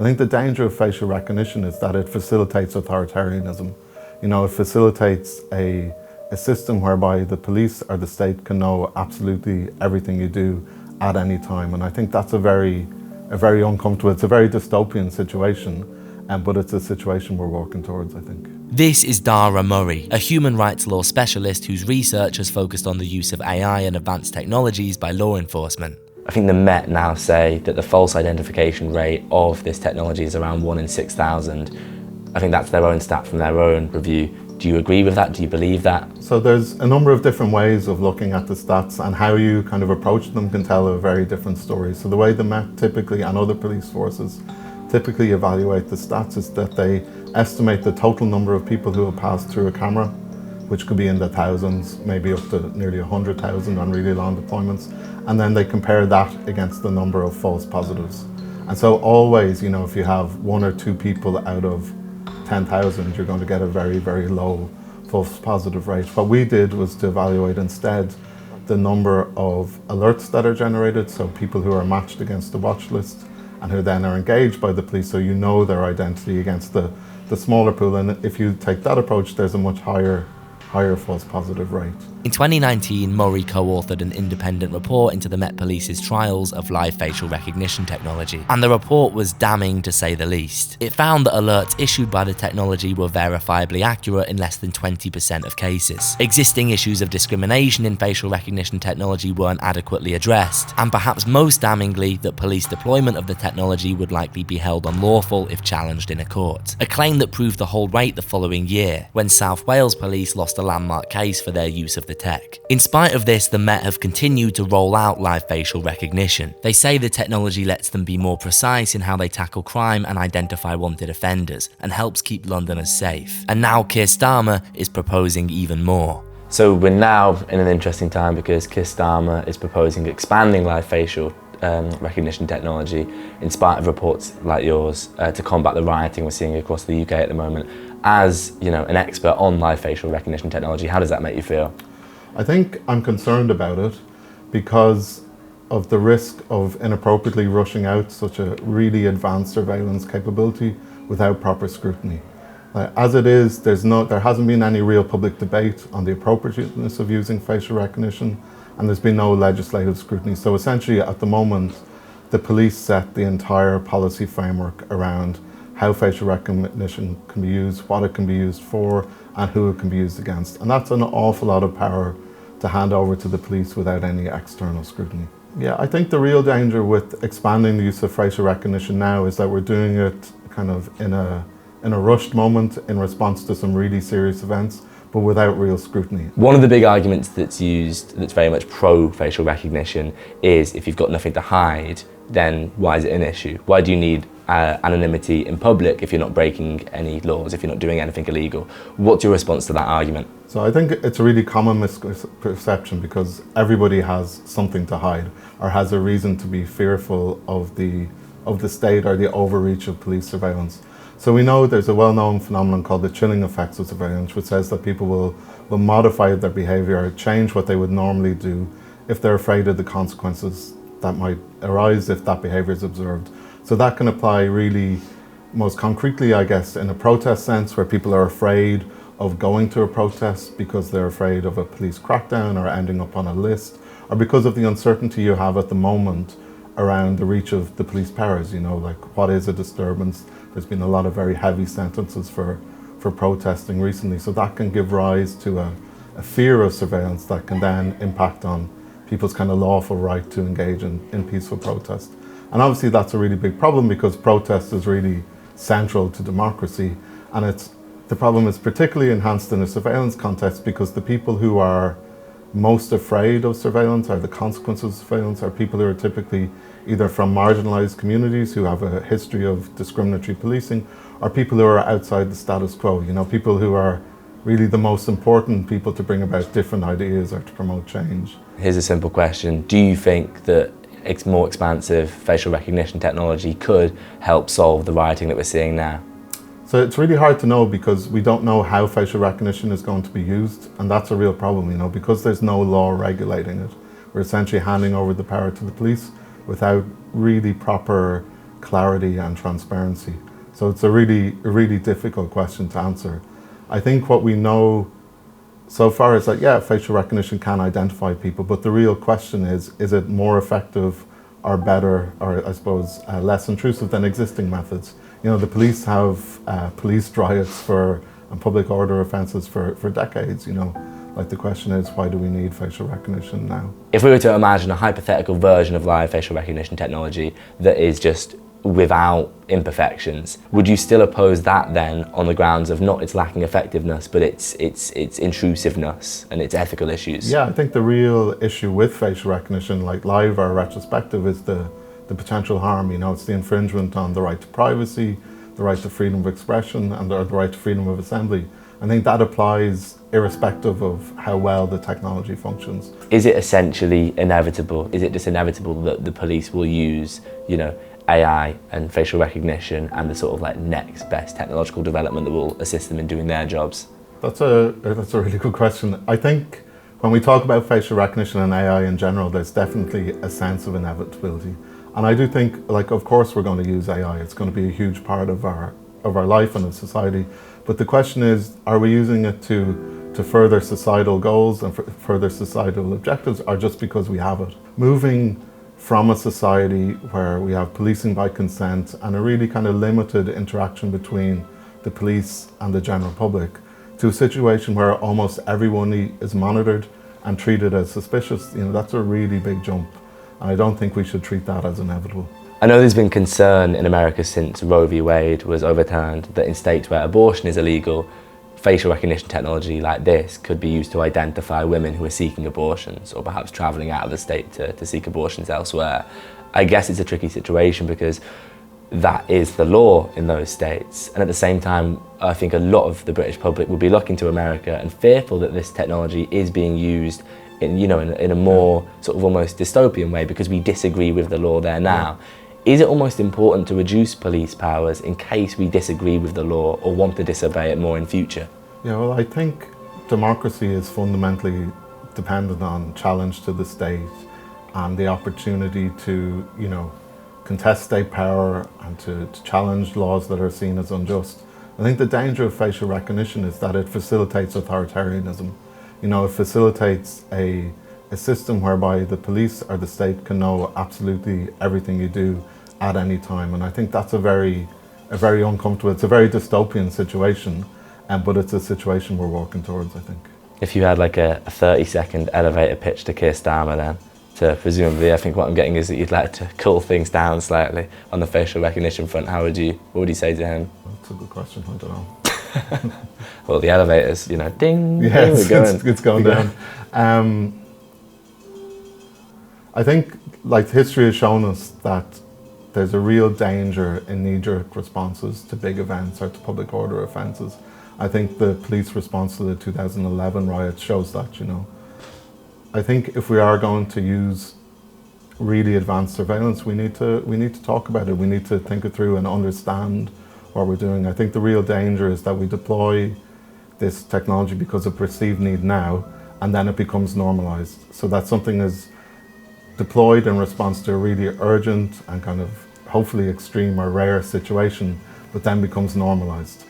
I think the danger of facial recognition is that it facilitates authoritarianism. It facilitates a system whereby the police or the state can know absolutely everything you do at any time. And I think that's a very uncomfortable, it's a very dystopian situation, but it's a situation we're working towards, I think. This is Daragh Murray, a human rights law specialist whose research has focused on the use of AI and advanced technologies by law enforcement. I think the Met now say that the false identification rate of this technology is around 1 in 6,000. I think that's their own stat from their own review. Do you agree with that? Do you believe that? So there's a number of different ways of looking at the stats, and how you kind of approach them can tell a very different story. So the way the Met typically, and other police forces, typically evaluate the stats is that they estimate the total number of people who have passed through a camera, which could be in the thousands, maybe up to nearly 100,000 on really long deployments. And then they compare that against the number of false positives. And so always, if you have 1 or 2 people out of 10,000, you're going to get a very, very low false positive rate. What we did was to evaluate instead the number of alerts that are generated, so people who are matched against the watch list and who then are engaged by the police, so you know their identity, against the smaller pool. And if you take that approach, there's a much higher false positive rate. In 2019, Murray co-authored an independent report into the Met Police's trials of live facial recognition technology, and the report was damning to say the least. It found that alerts issued by the technology were verifiably accurate in less than 20% of cases. Existing issues of discrimination in facial recognition technology weren't adequately addressed, and perhaps most damningly, that police deployment of the technology would likely be held unlawful if challenged in a court. A claim that proved to hold weight the following year, when South Wales Police lost a landmark case for their use of the tech. In spite of this, the Met have continued to roll out live facial recognition. They say the technology lets them be more precise in how they tackle crime and identify wanted offenders, and helps keep Londoners safe. And now Keir Starmer is proposing even more. So we're now in an interesting time because Keir Starmer is proposing expanding live facial recognition technology, in spite of reports like yours, to combat the rioting we're seeing across the UK at the moment. As an expert on live facial recognition technology, how does that make you feel? I think I'm concerned about it because of the risk of inappropriately rushing out such a really advanced surveillance capability without proper scrutiny. As it is, there hasn't been any real public debate on the appropriateness of using facial recognition, and there's been no legislative scrutiny. So essentially, at the moment, the police set the entire policy framework around how facial recognition can be used, what it can be used for, and who it can be used against. And that's an awful lot of power to hand over to the police without any external scrutiny. Yeah, I think the real danger with expanding the use of facial recognition now is that we're doing it kind of in a rushed moment in response to some really serious events, but without real scrutiny. One of the big arguments that's used, that's very much pro facial recognition, is if you've got nothing to hide, then why is it an issue? Why do you need anonymity in public if you're not breaking any laws, if you're not doing anything illegal? What's your response to that argument? So I think it's a really common misperception, because everybody has something to hide or has a reason to be fearful of the state or the overreach of police surveillance. So we know there's a well-known phenomenon called the chilling effects of surveillance, which says that people will modify their behaviour or change what they would normally do if they're afraid of the consequences that might arise if that behaviour is observed. So that can apply really most concretely, I guess, in a protest sense, where people are afraid of going to a protest because they're afraid of a police crackdown or ending up on a list, or because of the uncertainty you have at the moment around the reach of the police powers, like what is a disturbance. There's been a lot of very heavy sentences for protesting recently, so that can give rise to a fear of surveillance that can then impact on people's kind of lawful right to engage in peaceful protest. And obviously that's a really big problem, because protest is really central to democracy, and the problem is particularly enhanced in a surveillance context, because the people who are most afraid of surveillance or the consequences of surveillance are people who are typically either from marginalised communities who have a history of discriminatory policing, or people who are outside the status quo, people who are really the most important people to bring about different ideas or to promote change. Here's a simple question. Do you think that more expansive facial recognition technology could help solve the rioting that we're seeing now? So it's really hard to know, because we don't know how facial recognition is going to be used, and that's a real problem, because there's no law regulating it. We're essentially handing over the power to the police without really proper clarity and transparency. So it's a really difficult question to answer. I think what we know so far is that, yeah, facial recognition can identify people, but the real question is it more effective or better, or I suppose less intrusive than existing methods? You know, the police have policed riots and public order offences for decades, you know. Like, the question is, why do we need facial recognition now? If we were to imagine a hypothetical version of live facial recognition technology that is just without imperfections, would you still oppose that then on the grounds of not its lacking effectiveness, but its intrusiveness and its ethical issues? Yeah, I think the real issue with facial recognition, like live or retrospective, is the potential harm. You know, it's the infringement on the right to privacy, the right to freedom of expression, and the right to freedom of assembly. I think that applies irrespective of how well the technology functions. Is it essentially inevitable? Is it just inevitable that the police will use, you know, AI and facial recognition and the sort of like next best technological development that will assist them in doing their jobs? That's a really good question. I think when we talk about facial recognition and AI in general, there's definitely a sense of inevitability. And I do think, like, of course we're going to use AI. It's going to be a huge part of our life and of society. But the question is, are we using it to further societal goals and further societal objectives, or just because we have it? Moving from a society where we have policing by consent and a really kind of limited interaction between the police and the general public, to a situation where almost everyone is monitored and treated as suspicious, you know, that's a really big jump. And I don't think we should treat that as inevitable. I know there's been concern in America since Roe v. Wade was overturned that in states where abortion is illegal, facial recognition technology like this could be used to identify women who are seeking abortions or perhaps travelling out of the state to seek abortions elsewhere. I guess it's a tricky situation because that is the law in those states. And at the same time, I think a lot of the British public will be looking to America and fearful that this technology is being used in a more sort of almost dystopian way because we disagree with the law there now. Is it almost important to reduce police powers in case we disagree with the law or want to disobey it more in future? Yeah, well, I think democracy is fundamentally dependent on challenge to the state and the opportunity to, you know, contest state power and to challenge laws that are seen as unjust. I think the danger of facial recognition is that it facilitates authoritarianism. You know, it facilitates a system whereby the police or the state can know absolutely everything you do at any time. And I think that's a very uncomfortable, it's a very dystopian situation, but it's a situation we're working towards, I think. If you had like a 30-second elevator pitch to Keir Starmer then, to presumably, I think what I'm getting is that you'd like to cool things down slightly on the facial recognition front, what would you say to him? That's a good question, I don't know. Well, the elevators, you know, ding, yeah, ding, it's going down. I think, like, history has shown us that there's a real danger in knee-jerk responses to big events or to public order offences. I think the police response to the 2011 riots shows that, you know. I think if we are going to use really advanced surveillance, we need to talk about it. We need to think it through and understand what we're doing. I think the real danger is that we deploy this technology because of perceived need now, and then it becomes normalized. So that something is deployed in response to a really urgent and kind of hopefully extreme or rare situation, but then becomes normalized.